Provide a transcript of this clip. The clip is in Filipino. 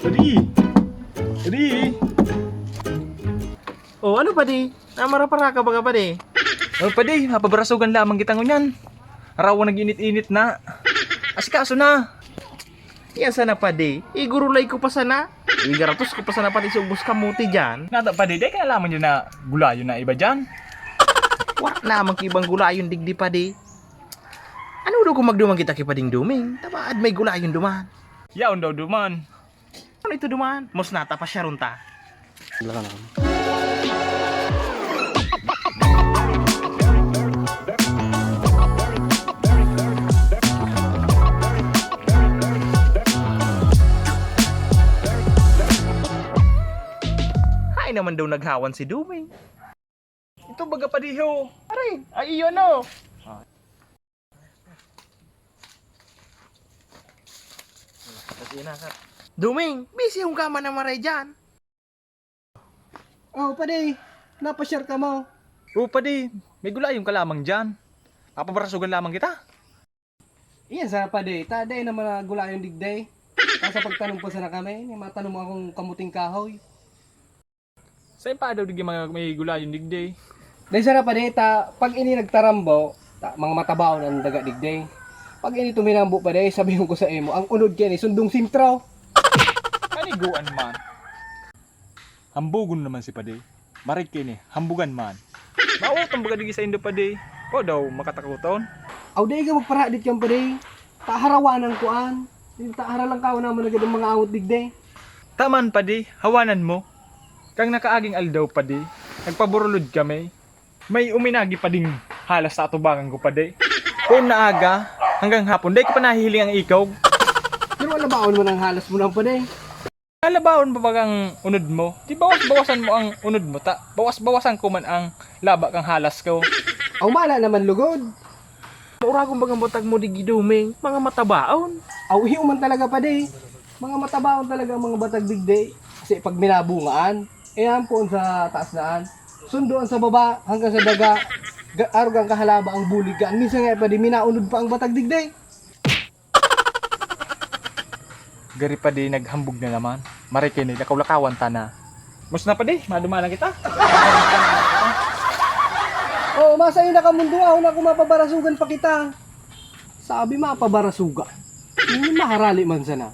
Padi! Padi! Oh, ano padi? Namara-para ka ba ka padi? Oh, padi, mapabarasugan lamang kita ngunyan. Araw nag-init-init na. Asikaso na. Yan sana padi. Igurulay ko pa sana. Igaratos ko pa sana pati sa ubos kamuti dyan. Nata padi, day ka nalaman yun na gulayo na iba dyan. Wala namang kibang gulayon digdi padi. Ano daw kung magdumang kita kipading duming? Tabaad may gulayon duman. Yaon daw duman. Ano ito duman? Mos nata pa siya runta. Ay naman daw naghawan si Duming. Ito baga padiho. Aray, ay iyo no. Duming, busy yung kama na maray dyan. Oh, pade, napashare ka mo. Oh, padi, may gulayong ka lamang dyan. Papabarasugan lamang kita. Iyan sana pade, taday naman na gula yung digday. Kasa pagtanong po sana kami, matanong mo akong kamuting kahoy. Saan pa daw di mga may gulayong digday? Dahil sana pade, pag ini nagtarambo, mga matabaon ang daga digday. Pag ini tumirambo pade, sabihin ko sa imo, ang unod kaya ni sundong sintraw. Kaniguan man. Hambugon naman si padi. Marik kini, hambugan man. Mautong baga digi sa indo padi. O daw makatakuton. Aw day ka magpara dit yung pade. Taharawan ang kuan. Tahara lang kao naman agad ang mga awot digday. Taman padi, hawanan mo. Kang nakaaging aldaw padi, nagpaburulod kami. May uminagi pa ding halas sa atubangan ko padi. Kung naaga, hanggang hapon, day ko pa nahihiling ang ikaw. Pero wala baon mo ng halas mo lang pade. Alabaon pa bagang unod mo? Di bawas-bawasan mo ang unod mo, ta? Bawas-bawasan ko man ang laba kang halas ko. Aw mala naman lugod. Ura kong bagang butag mo digi Duming, mga matabaon. Aw hiyo man talaga pade. Mga matabaon talaga ang mga batag digday. Kasi pag minabungaan, ayan po sa taas naan. Sundoan sa baba hanggang sa daga. Arugang kahalaba ang bulig ka. Minsan nga pade minaunod pa ang batag digday. Gari pa di naghambog na naman. Marikini, lakaw-lakawan ta na. Mus na pa di, madumalang kita. Oh, masa yun nakamundo ako na kung mapabarasugan pa kita. Sabi mapabarasuga. Hindi maharali man sana.